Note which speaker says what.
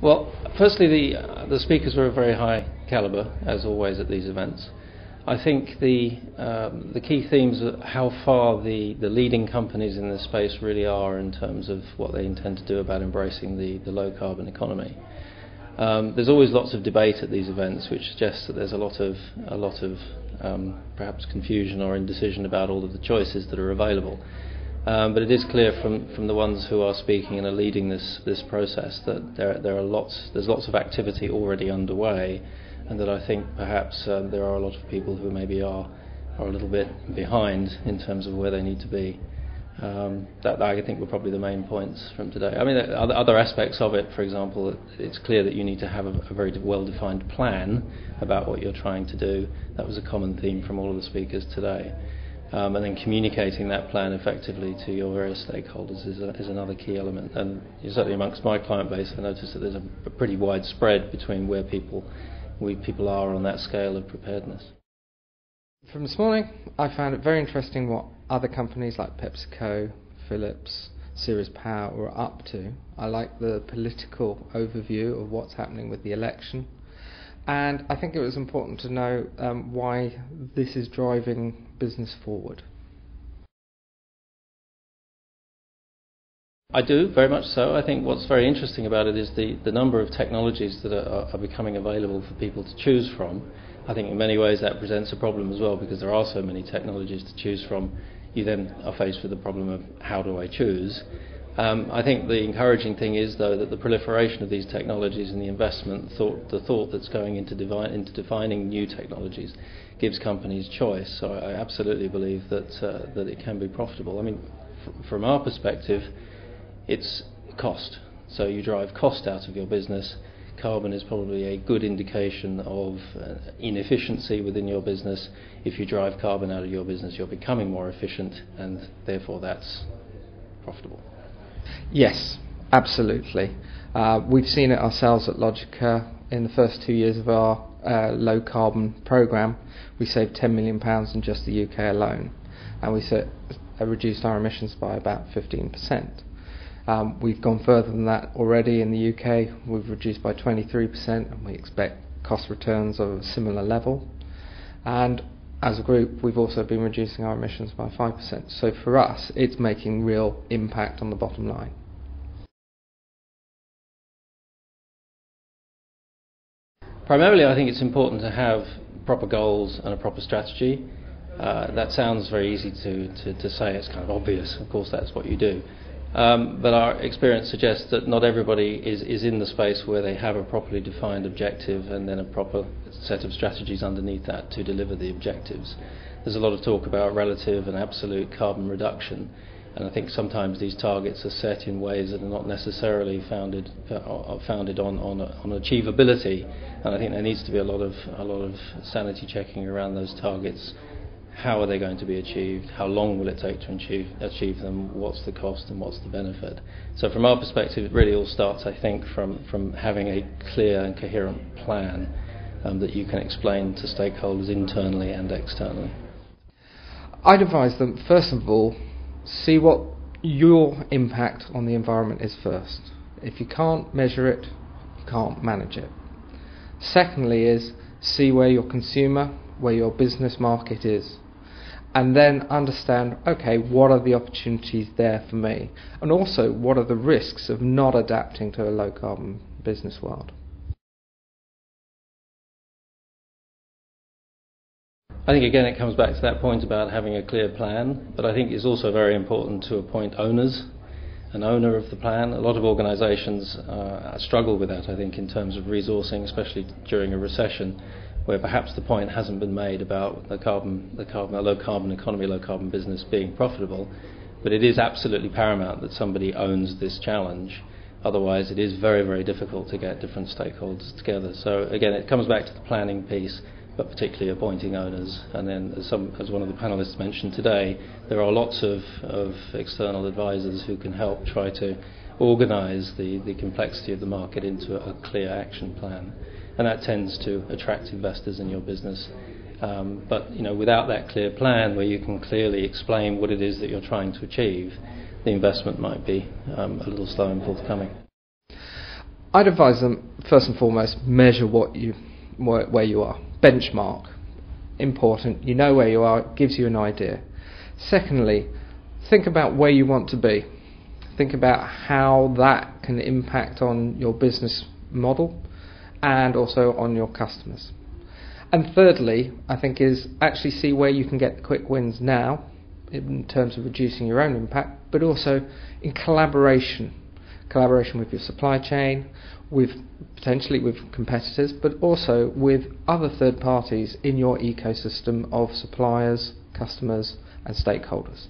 Speaker 1: Well, firstly, the speakers were of very high calibre, as always at these events. I think the key themes are how far the leading companies in this space really are in terms of what they intend to do about embracing the low carbon economy. There's always lots of debate at these events, which suggests that there's a lot of perhaps confusion or indecision about all of the choices that are available. But it is clear from the ones who are speaking and are leading this process that there's lots of activity already underway, and that I think perhaps there are a lot of people who maybe are a little bit behind in terms of where they need to be. That I think were probably the main points from today. I mean, other aspects of it, for example, it's clear that you need to have a very well-defined plan about what you're trying to do. That was a common theme from all of the speakers today. And then communicating that plan effectively to your various stakeholders is another key element. And certainly amongst my client base, I noticed that there's a pretty wide spread between where people are on that scale of preparedness.
Speaker 2: From this morning, I found it very interesting what other companies like PepsiCo, Philips, Ceres Power were up to. I like the political overview of what's happening with the election. And I think it was important to know why this is driving business forward.
Speaker 1: I do, very much so. I think what's very interesting about it is the number of technologies that are becoming available for people to choose from. I think in many ways that presents a problem as well, because there are so many technologies to choose from. You then are faced with the problem of how do I choose? I think the encouraging thing is, though, that the proliferation of these technologies and the investment, the thought that's going into defining new technologies gives companies choice. So I absolutely believe that it can be profitable. I mean, from our perspective, it's cost. So you drive cost out of your business. Carbon is probably a good indication of inefficiency within your business. If you drive carbon out of your business, you're becoming more efficient, and therefore that's profitable.
Speaker 2: Yes, absolutely. We've seen it ourselves at Logica. In the first 2 years of our low carbon programme, we saved £10 million in just the UK alone, and we reduced our emissions by about 15%. We've gone further than that already in the UK. We've reduced by 23%, and we expect cost returns of a similar level. And as a group, we've also been reducing our emissions by 5%. So for us, it's making real impact on the bottom line.
Speaker 1: Primarily, I think it's important to have proper goals and a proper strategy. That sounds very easy to say. It's kind of obvious. Of course, that's what you do. But our experience suggests that not everybody is in the space where they have a properly defined objective and then a proper set of strategies underneath that to deliver the objectives. There's a lot of talk about relative and absolute carbon reduction, and I think sometimes these targets are set in ways that are not necessarily founded on achievability, and I think there needs to be a lot of sanity checking around those targets. How are they going to be achieved? How long will it take to achieve them? What's the cost and what's the benefit? So from our perspective, it really all starts, I think, from having a clear and coherent plan that you can explain to stakeholders internally and externally.
Speaker 2: I'd advise them, first of all, see what your impact on the environment is first. If you can't measure it, you can't manage it. Secondly is see where your consumer, where your business market is, and then understand, okay, what are the opportunities there for me, and also what are the risks of not adapting to a low carbon business world.
Speaker 1: I think again it comes back to that point about having a clear plan, but I think it's also very important to appoint owners, an owner of the plan. A lot of organisations struggle with that, I think, in terms of resourcing, especially during a recession, where perhaps the point hasn't been made about a low carbon economy, low carbon business being profitable, but it is absolutely paramount that somebody owns this challenge. Otherwise, it is very, very difficult to get different stakeholders together. So again, it comes back to the planning piece, but particularly appointing owners. And then, as one of the panelists mentioned today, there are lots of external advisors who can help try to organise the complexity of the market into a clear action plan. And that tends to attract investors in your business. But without that clear plan where you can clearly explain what it is that you're trying to achieve, the investment might be a little slow in forthcoming.
Speaker 2: I'd advise them, first and foremost, measure where you are. Benchmark. Important. You know where you are. It gives you an idea. Secondly, think about where you want to be. Think about how that can impact on your business model and also on your customers. And thirdly, I think, is actually see where you can get the quick wins now in terms of reducing your own impact, but also in collaboration with your supply chain, potentially with competitors, but also with other third parties in your ecosystem of suppliers, customers and stakeholders.